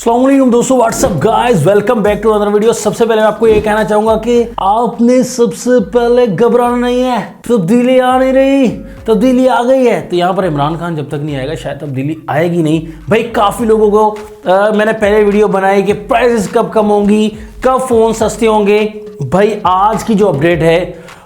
अस्सलाम वालेकुम दोस्तों, what's up guys, welcome back to other video. सबसे पहले मैं आपको ये कहना चाहूंगा कि आपने सबसे पहले घबराना नहीं है। तब्दीली आ नहीं रही, तब्दीली आ गई है। तो यहाँ पर इमरान खान जब तक नहीं आएगा शायद तब्दीली आएगी नहीं। भाई काफ़ी लोगों को मैंने पहले वीडियो बनाई कि प्राइसेस कब कम होंगी, कब फ़ोन सस्ते होंगे। भाई आज की जो अपडेट है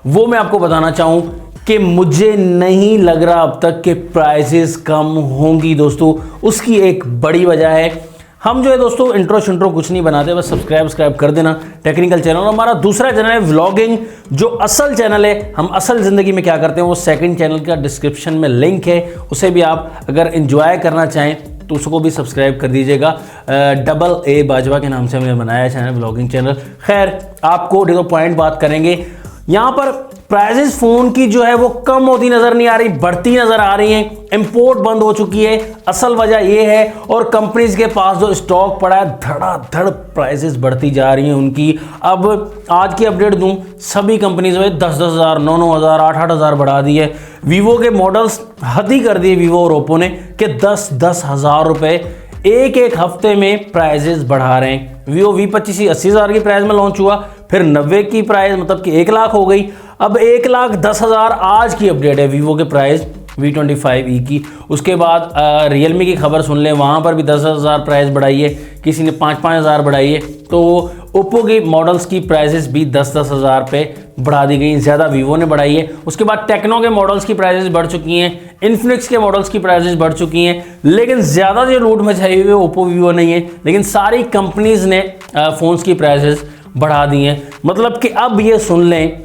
वो मैं आपको बताना चाहूँ कि मुझे नहीं लग रहा अब तक कि प्राइसेस कम होंगी। दोस्तों उसकी एक बड़ी वजह है, हम जो है दोस्तों इंट्रो कुछ नहीं बनाते, बस सब्सक्राइब कर देना टेक्निकल चैनल। हमारा दूसरा चैनल है व्लॉगिंग, जो असल चैनल है, हम असल ज़िंदगी में क्या करते हैं वो सेकंड चैनल का डिस्क्रिप्शन में लिंक है, उसे भी आप अगर एंजॉय करना चाहें तो उसको भी सब्सक्राइब कर दीजिएगा। डबल ए बाजवा के नाम से हमने बनाया चैनल, व्लॉगिंग चैनल। खैर आपको देखो पॉइंट बात करेंगे, यहाँ पर प्राइसेस फ़ोन की जो है वो कम होती नज़र नहीं आ रही, बढ़ती नज़र आ रही हैं। इंपोर्ट बंद हो चुकी है, असल वजह ये है। और कंपनीज के पास जो स्टॉक पड़ा है, धड़ाधड़ प्राइसेस बढ़ती जा रही हैं उनकी। अब आज की अपडेट दूं, सभी कंपनीज में 10-10 हज़ार, 9-9 हज़ार, 8-8 हज़ार बढ़ा दी है। वीवो के मॉडल्स हद ही कर दिए वीवो और ओप्पो ने कि 10-10 हज़ार रुपये एक हफ्ते में प्राइजेस बढ़ा रहे हैं। वीवो V25 80 हज़ार की प्राइस में लॉन्च हुआ, फिर 90 की प्राइस मतलब कि 1 लाख हो गई। अब 1,10,000 आज की अपडेट है वीवो के प्राइस V25e की। उसके बाद रियलमी की खबर सुन लें, वहाँ पर भी 10,000 प्राइस बढ़ाई है, किसी ने 5-5 हज़ार बढ़ाई है। तो ओप्पो की मॉडल्स की प्राइसेस भी 10-10 हज़ार पे बढ़ा दी गई, ज़्यादा वीवो ने बढ़ाई है। उसके बाद टेक्नो के मॉडल्स की प्राइसेस बढ़ चुकी हैं, इन्फिनिक्स के मॉडल्स की प्राइसेस बढ़ चुकी हैं। लेकिन ज़्यादा जो लूट मचाई हुई है ओप्पो वीवो नहीं है, लेकिन सारी कंपनीज़ ने फ़ोन्स की प्राइसेस बढ़ा दी हैं। मतलब कि अब ये सुन लें,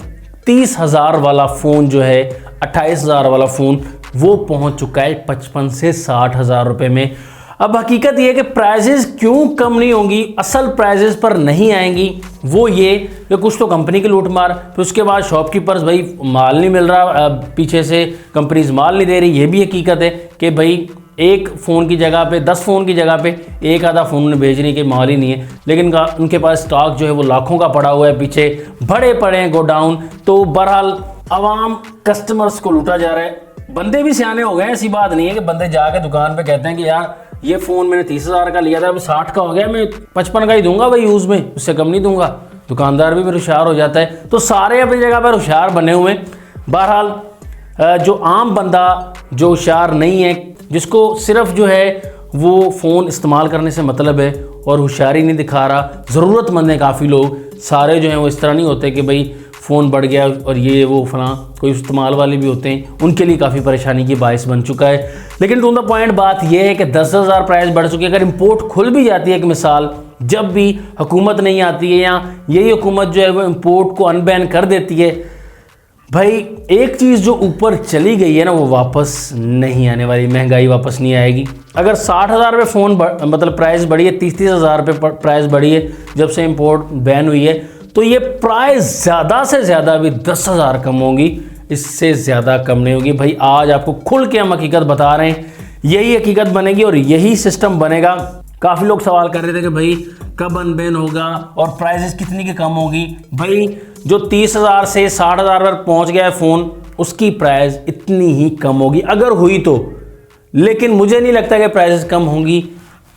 30 हज़ार वाला फ़ोन जो है, 28 हज़ार वाला फ़ोन वो पहुंच चुका है 55 से 60 हज़ार रुपये में। अब हकीकत ये है कि प्राइजेस क्यों कम नहीं होंगी, असल प्राइजेस पर नहीं आएंगी, वो ये कि कुछ तो कंपनी की लूट मार, फिर उसके बाद शॉपकीपर्स भाई माल नहीं मिल रहा, पीछे से कंपनीज माल नहीं दे रही। ये भी हकीकत है कि भाई एक फ़ोन की जगह पे 10 फ़ोन की जगह पे एक आधा फ़ोन उन्हें भेज रही कि माल ही नहीं है, लेकिन उनके पास स्टॉक जो है वो लाखों का पड़ा हुआ है, पीछे बड़े पड़े हैं गोडाउन। तो बहरहाल आवाम कस्टमर्स को लूटा जा रहा है। बंदे भी सियाने हो गए, ऐसी बात नहीं है कि बंदे जाके दुकान पे कहते हैं कि यार ये फ़ोन मैंने 30 हज़ार का लिया था, अब 60 का हो गया, मैं 55 का ही दूंगा भाई यूज़ में, उससे कम नहीं दूंगा। दुकानदार भी फिर होशियार हो जाता है। तो सारे अपनी जगह पर होशियार बने हुए हैं। बहरहाल जो आम बंदा जो होशियार नहीं है, जिसको सिर्फ जो है वो फ़ोन इस्तेमाल करने से मतलब है और होशियारी नहीं दिखा रहा, ज़रूरतमंद है काफ़ी लोग, सारे जो हैं वो इस तरह नहीं होते कि भाई फ़ोन बढ़ गया और ये वो फलां, कोई इस्तेमाल वाले भी होते हैं, उनके लिए काफ़ी परेशानी की बाइस बन चुका है। लेकिन टू द पॉइंट बात यह है कि 10 हज़ार प्राइस बढ़ चुकी है। अगर इंपोर्ट खुल भी जाती है, एक मिसाल, जब भी हुकूमत नहीं आती है या यही हुकूमत जो है वो इंपोर्ट को अनबैन कर देती है, भाई एक चीज़ जो ऊपर चली गई है ना वो वापस नहीं आने वाली, महंगाई वापस नहीं आएगी। अगर 60 हज़ार रुपये फ़ोन मतलब प्राइस बढ़ी है, 30-30 हज़ार रुपये प्राइस बढ़ी है जब से इंपोर्ट बैन हुई है, तो ये प्राइस ज़्यादा से ज़्यादा भी 10 हज़ार कम होगी, इससे ज़्यादा कम नहीं होगी। भाई आज आपको खुल के हम हकीकत बता रहे हैं, यही हकीकत बनेगी और यही सिस्टम बनेगा। काफ़ी लोग सवाल कर रहे थे कि भाई कब अनबैन होगा और प्राइसेस कितनी की कम होगी। भाई जो 30 हज़ार से 60 हज़ार पर पहुँच गया है फ़ोन, उसकी प्राइस इतनी ही कम होगी अगर हुई तो। लेकिन मुझे नहीं लगता कि प्राइसेस कम होंगी,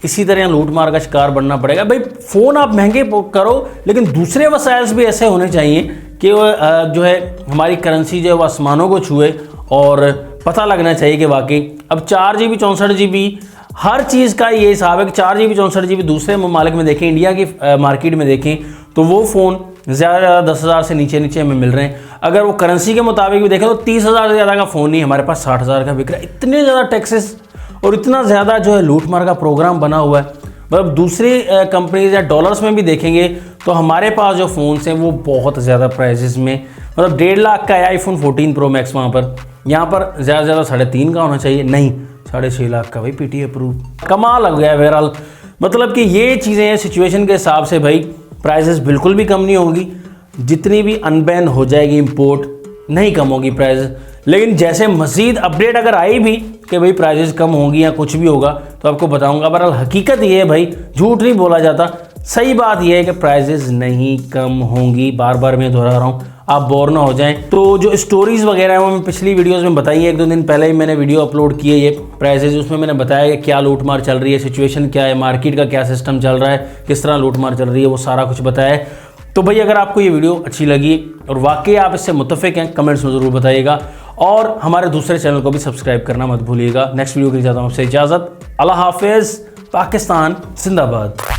इसी तरह लूट मार का शिकार बनना पड़ेगा। भाई फ़ोन आप महंगे करो, लेकिन दूसरे वसाइल भी ऐसे होने चाहिए कि वो जो है हमारी करेंसी जो है वो आसमानों को छुए और पता लगना चाहिए कि वाकई अब 4 GB 64 GB हर चीज़ का ये हिसाब है कि 4 GB 64 GB दूसरे ममालिक में देखें, इंडिया की मार्केट में देखें तो वो फ़ोन ज़्यादा 10 हज़ार से नीचे हमें मिल रहे हैं। अगर वो करेंसी के मुताबिक भी देखें तो 30 हज़ार से ज़्यादा का फ़ोन नहीं, हमारे पास 60 हज़ार का बिक रहा है। इतने ज़्यादा टैक्सेस और इतना ज़्यादा जो है लूट मार का प्रोग्राम बना हुआ है। मतलब दूसरी कंपनीज या डॉलर्स में भी देखेंगे तो हमारे पास जो फ़ोन्स हैं वो बहुत ज़्यादा प्राइसेस में, मतलब 1.5 लाख का है iPhone 14 Pro Max, वहाँ पर यहाँ पर ज़्यादा से ज़्यादा 3.5 का होना चाहिए, नहीं 6.5 लाख का भाई PTA अप्रूव। कमाल लग गया बहरहाल। मतलब कि ये चीज़ें हैं सिचुएशन के हिसाब से, भाई प्राइसेस बिल्कुल भी कम नहीं होगी, जितनी भी अनबैन हो जाएगी इंपोर्ट नहीं कम होगी प्राइस। लेकिन जैसे मज़ीद अपडेट अगर आई भी कि भाई प्राइसेस कम होंगी या कुछ भी होगा तो आपको बताऊंगा। बहरहाल हकीकत ये है भाई, झूठ नहीं बोला जाता, सही बात यह है कि प्राइजेस नहीं कम होंगी, बार बार मैं दोहरा रहा हूँ, आप बोर ना हो जाएं। तो जो स्टोरीज वगैरह है वो मैं पिछली वीडियोस में बताई है, 1-2 दिन पहले ही मैंने वीडियो अपलोड की है ये प्राइजेस, उसमें मैंने बताया कि क्या लूटमार चल रही है, सिचुएशन क्या है, मार्केट का क्या सिस्टम चल रहा है, किस तरह लूटमार चल रही है, वो सारा कुछ बताया है। तो भाई अगर आपको ये वीडियो अच्छी लगी और वाकई आप इससे मुत्तफिक हैं, कमेंट्स में ज़रूर बताइएगा और हमारे दूसरे चैनल को भी सब्सक्राइब करना मत भूलिएगा। नेक्स्ट वीडियो के लिए चाहता हूँ आपसे इजाज़त। अल्लाह हाफिज़। पाकिस्तान जिंदाबाद।